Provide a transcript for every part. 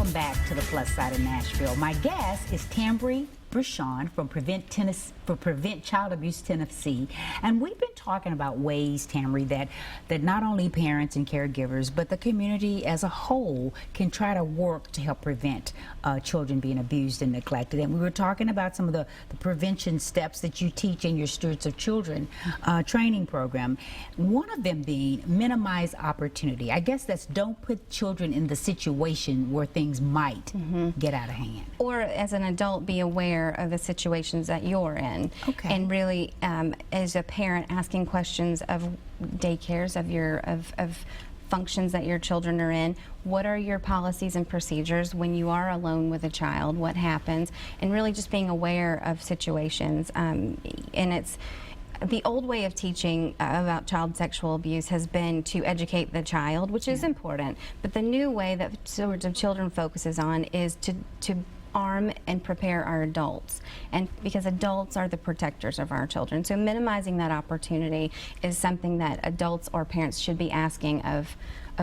Welcome back to the Plus Side of Nashville. My guest is Tambry Brechon from Prevent Child Abuse Tennessee, and we've been talking about ways, Tambry, that not only parents and caregivers but the community as a whole can try to work to help prevent children being abused and neglected. And we were talking about some of the prevention steps that you teach in your Stewards of Children training program. One of them being minimize opportunity. I guess that's don't put children in the situation where things might get out of hand. Or as an adult, be aware of the situations that you're in. Okay. And really, as a parent, asking questions of daycares, of functions that your children are in. What are your policies and procedures when you are alone with a child? What happens? And really just being aware of situations. And it's the old way of teaching about child sexual abuse has been to educate the child, which is important. But the new way that Stewards of Children focuses on is to arm and prepare our adults, and because adults are the protectors of our children. So minimizing that opportunity is something that adults or parents should be asking of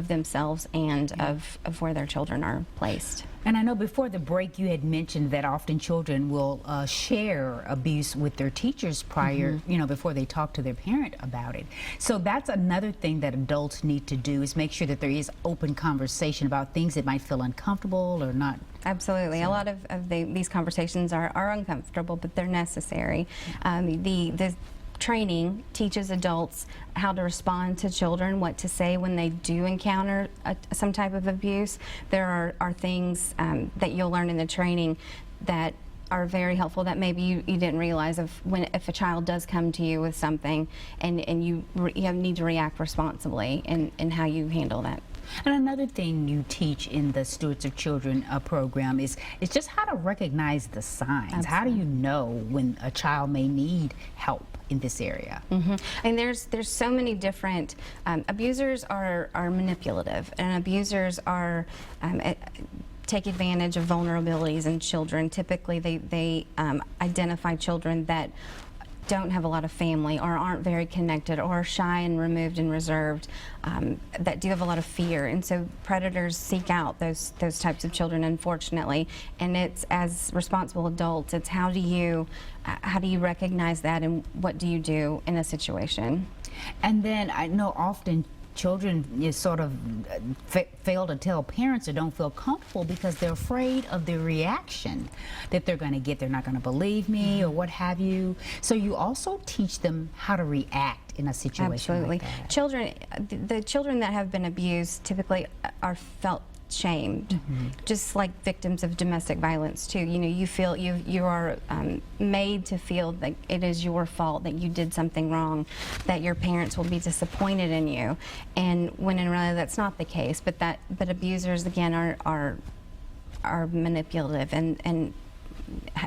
themselves and of where their children are placed. And I know before the break you had mentioned that often children will share abuse with their teachers prior, you know, before they talk to their parent about it. So that's another thing that adults need to do, is make sure that there is open conversation about things that might feel uncomfortable or not. Absolutely. A lot of these conversations are uncomfortable, but they're necessary. The training teaches adults how to respond to children, what to say when they do encounter some type of abuse. There are things that you'll learn in the training that are very helpful that maybe you didn't realize if a child does come to you with something, and you need to react responsibly in how you handle that. And another thing you teach in the Stewards of Children program is just how to recognize the signs. Absolutely. How do you know when a child may need help in this area? And there's so many different abusers are manipulative, and abusers are take advantage of vulnerabilities in children. Typically they identify children that don't have a lot of family, or aren't very connected, or are shy and removed and reserved, that do have a lot of fear. And so predators seek out those types of children, unfortunately. And it's, as responsible adults, it's how do you recognize that, and what do you do in a situation? And then I know often children sort of fail to tell parents or don't feel comfortable because they're afraid of the reaction that they're going to get. They're not going to believe me or what have you. So you also teach them how to react in a situation. Absolutely. Like that. Children, the children that have been abused typically are felt shamed, just like victims of domestic violence too. You know, you feel you are made to feel that it is your fault, that you did something wrong, that your parents will be disappointed in you, and when in reality that's not the case. But abusers again are manipulative and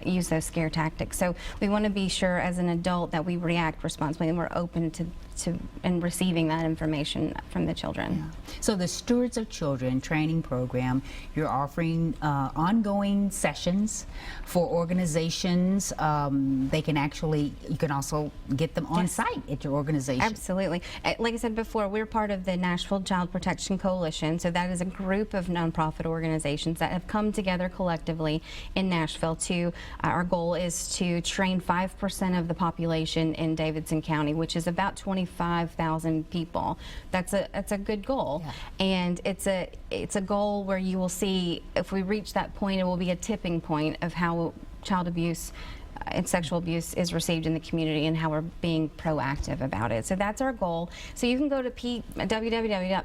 use those scare tactics. So we want to be sure as an adult that we react responsibly and we're open to and receiving that information from the children. Yeah. So the Stewards of Children training program, you're offering ongoing sessions for organizations. You can also get them on site at your organization. Absolutely. Like I said before, we're part of the Nashville Child Protection Coalition, so that is a group of nonprofit organizations that have come together collectively in Nashville to, our goal is to train 5% of the population in Davidson County, which is about 25,000 people. That's a good goal. Yeah. And it's a goal where you will see, if we reach that point, it will be a tipping point of how child abuse and sexual abuse is received in the community and how we're being proactive about it. So that's our goal. So you can go to www.pcat.org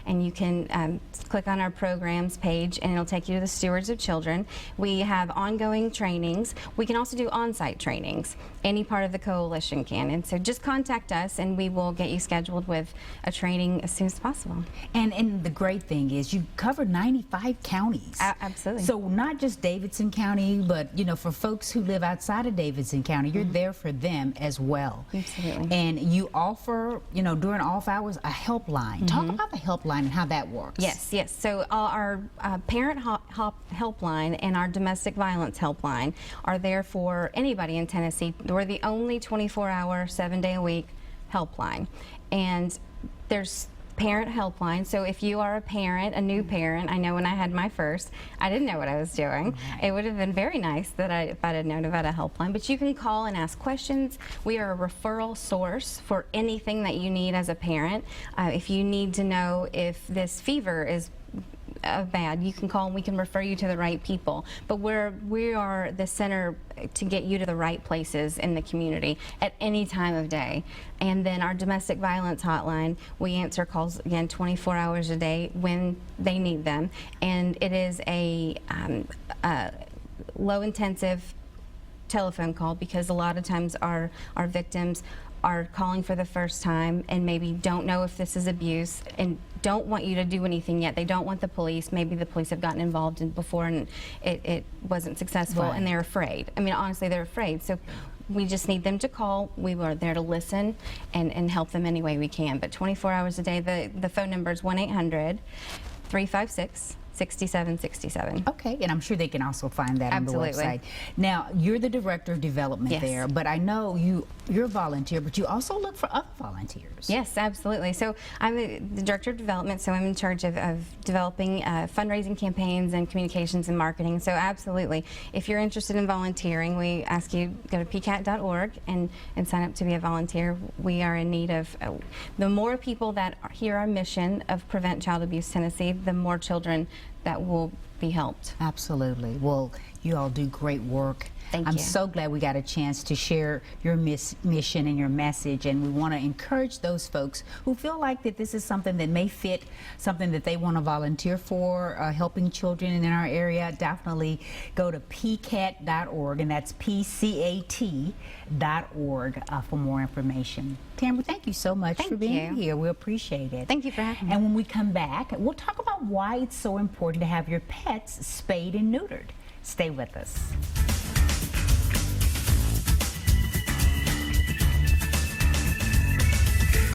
and you can click on our programs page and it'll take you to the Stewards of Children. We have ongoing trainings. We can also do on-site trainings. Any part of the coalition can. And so just contact us and we will get you scheduled with a training as soon as possible. And the great thing is you cover 95 counties. Absolutely. So not just Davidson County, but you know, for folks who live outside of Davidson County, you're there for them as well. Absolutely. And you offer, you know, during off hours, a helpline. Talk about the helpline and how that works. Yes, yes. So our parent helpline and our domestic violence helpline are there for anybody in Tennessee. We're the only 24-hour, 7-day-a-week helpline. And there's parent helpline. So if you are a parent, a new parent, I know when I had my first, I didn't know what I was doing. It would have been very nice that if I'd have known about a helpline. But you can call and ask questions. We are a referral source for anything that you need as a parent. If you need to know if this fever is bad, you can call and we can refer you to the right people. But we are the center to get you to the right places in the community at any time of day. And then our domestic violence hotline, we answer calls again 24 hours a day when they need them. And it is a low intensive telephone call, because a lot of times our victims are calling for the first time and maybe don't know if this is abuse and don't want you to do anything yet. They don't want the police. Maybe the police have gotten involved in before and it wasn't successful, Right. and they're afraid. I mean, honestly, they're afraid. So we just need them to call. We are there to listen and help them any way we can. But 24 hours a day, the phone number is 1-800-356-6767. Okay, and I'm sure they can also find that Absolutely. on the website. Now, you're the director of development Yes. there, but I know you're a volunteer, but you also look for other volunteers. Yes, absolutely. So I'm the director of development, so I'm in charge of developing fundraising campaigns and communications and marketing. So absolutely, if you're interested in volunteering, we ask you go to pcat.org and sign up to be a volunteer. We are in need of, the more people that hear our mission of Prevent Child Abuse Tennessee, the more children that will be helped. Absolutely. Well, you all do great work. Thank I'm you. so glad we got a chance to share your mission and your message, and we want to encourage those folks who feel like that this is something that may fit, something that they want to volunteer for, helping children in our area. Definitely go to pcat.org, and that's pcat.org for more information. Tambry, thank you so much for Thank being you. here. We appreciate it. Thank you for having me. And when we come back, we'll talk about why it's so important to have your pets spayed and neutered. Stay with us.